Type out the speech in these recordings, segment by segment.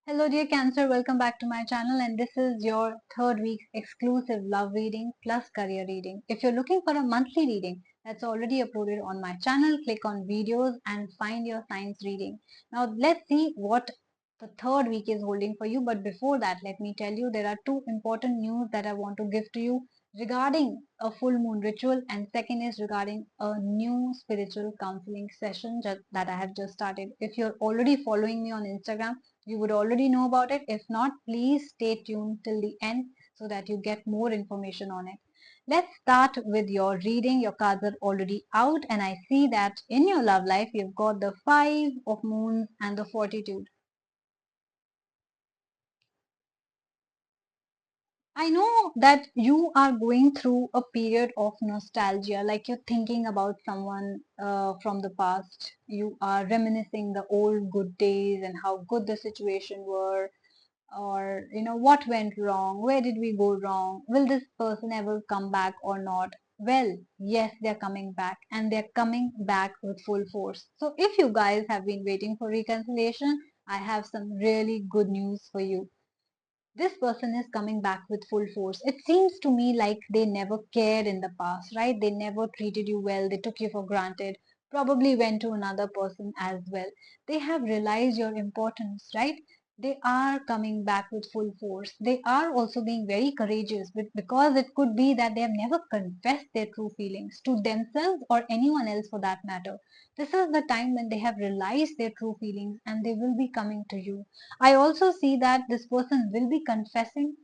Hello dear Cancer, welcome back to my channel and this is your third week's exclusive love reading plus career reading. If you're looking for a monthly reading that's already uploaded on my channel, click on videos and find your signs reading. Now let's see what the third week is holding for you, but before that let me tell you there are two important news that I want to give to you regarding a full moon ritual, and second is regarding a new spiritual counseling session that I have just started. If you're already following me on Instagram, you would already know about it. If not, please stay tuned till the end so that you get more information on it. Let's start with your reading. Your cards are already out and I see that in your love life you've got the Five of Moons and the Fortitude. I know that you are going through a period of nostalgia, like you're thinking about someone from the past. You are reminiscing the old good days and how good the situation were, or what went wrong, where did we go wrong, will this person ever come back or not. Well, yes, they're coming back and they're coming back with full force. So if you guys have been waiting for reconciliation, I have some really good news for you. This person is coming back with full force. It seems to me like they never cared in the past, right? They never treated you well, they took you for granted, probably went to another person as well. They have realized your importance, right? They are coming back with full force. They are also being very courageous because it could be that they have never confessed their true feelings to themselves or anyone else for that matter. This is the time when they have realized their true feelings and they will be coming to you. I also see that this person will be confessing,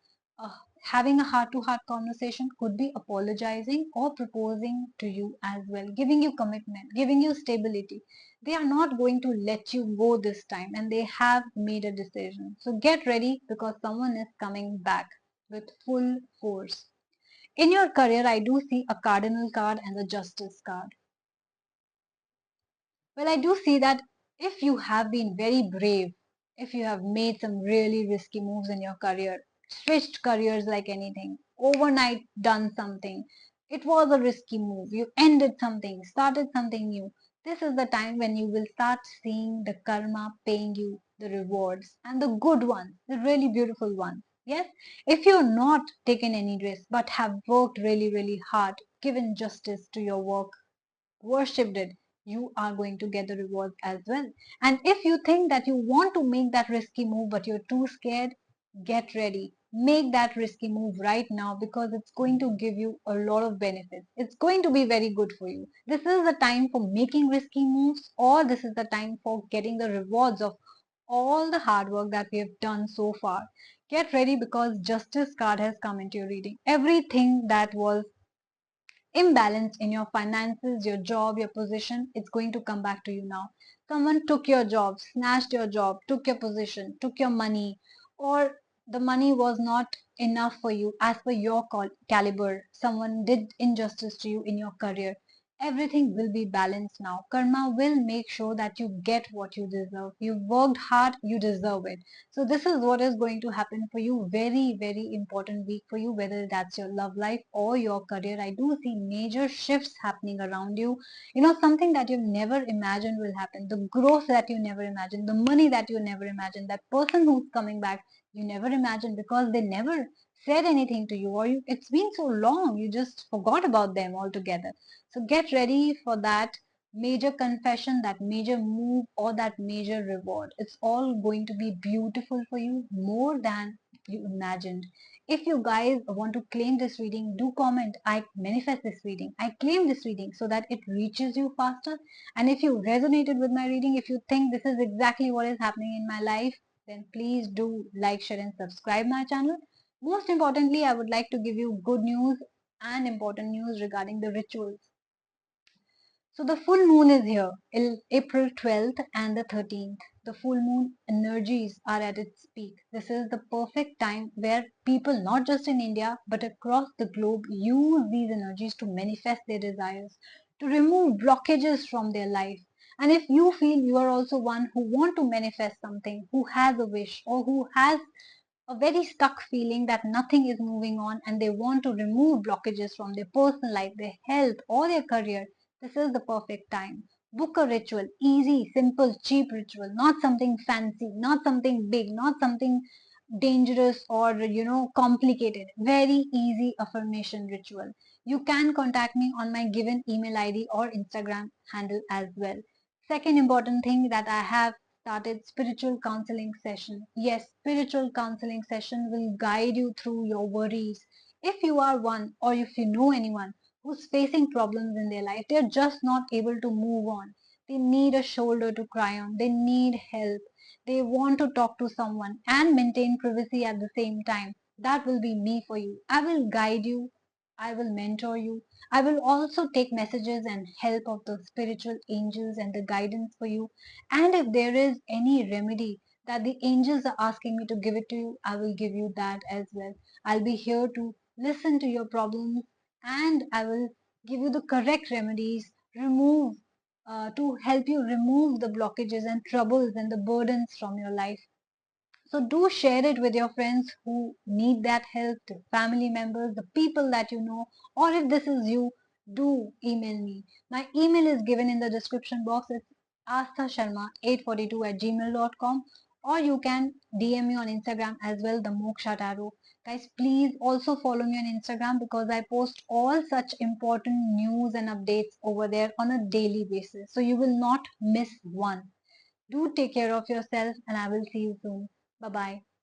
having a heart to heart conversation, could be apologizing or proposing to you as well, giving you commitment, giving you stability. They are not going to let you go this time and they have made a decision. So get ready because someone is coming back with full force. In your career, I do see a cardinal card and a justice card. Well, I do see that if you have been very brave, if you have made some really risky moves in your career, switched careers like anything, overnight done something, it was a risky move, you ended something, started something new. This is the time when you will start seeing the karma paying you the rewards and the good ones, the really beautiful ones. Yes, if you're not taken any risk but have worked really, really hard, given justice to your work, worshipped it, you are going to get the rewards as well. And if you think that you want to make that risky move but you're too scared, get ready. Make that risky move right now because it's going to give you a lot of benefits. It's going to be very good for you. This is the time for making risky moves, or this is the time for getting the rewards of all the hard work that we have done so far. Get ready because Justice card has come into your reading. Everything that was imbalance in your finances, your job, your position, it's going to come back to you now. Someone took your job, snatched your job, took your position, took your money, or the money was not enough for you as per your caliber. Someone did injustice to you in your career. Everything will be balanced now. Karma will make sure that you get what you deserve. You worked hard, you deserve it. So this is what is going to happen for you. Very, very important week for you, whether that's your love life or your career. I do see major shifts happening around you. Something that you've never imagined will happen. The growth that you never imagined, the money that you never imagined, that person who's coming back, you never imagined because they never said anything to you, or it's been so long, you just forgot about them altogether. So get ready for that major confession, that major move, or that major reward. It's all going to be beautiful for you more than you imagined. If you guys want to claim this reading, do comment, I manifest this reading, I claim this reading, so that it reaches you faster. And if you resonated with my reading, if you think this is exactly what is happening in my life, then please do like, share and subscribe my channel. Most importantly, I would like to give you good news and important news regarding the rituals. So the full moon is here, April 12th and the 13th. The full moon energies are at its peak. This is the perfect time where people, not just in India, but across the globe, use these energies to manifest their desires, to remove blockages from their life. And if you feel you are also one who want to manifest something, who has a wish, or who has a very stuck feeling that nothing is moving on and they want to remove blockages from their personal life, their health, or their career, this is the perfect time. Book a ritual, easy, simple, cheap ritual, not something fancy, not something big, not something dangerous or complicated. Very easy affirmation ritual. You can contact me on my given email ID or Instagram handle as well. Second important thing that I have started spiritual counseling session. Yes, spiritual counseling session will guide you through your worries. If you are one or if you know anyone who's facing problems in their life, they're just not able to move on. They need a shoulder to cry on. They need help. They want to talk to someone and maintain privacy at the same time. That will be me for you. I will guide you. I will mentor you. I will also take messages and help of the spiritual angels and the guidance for you. And if there is any remedy that the angels are asking me to give it to you, I will give you that as well. I'll be here to listen to your problems and I will give you the correct remedies, to help you remove the blockages and troubles and the burdens from your life. So do share it with your friends who need that help, the family members, the people that you know, or if this is you, do email me. My email is given in the description box. It's asthasharma842 at gmail.com, or you can DM me on Instagram as well, the Moksha Tarot. Guys, please also follow me on Instagram because I post all such important news and updates over there on a daily basis. So you will not miss one. Do take care of yourself and I will see you soon. Bye bye.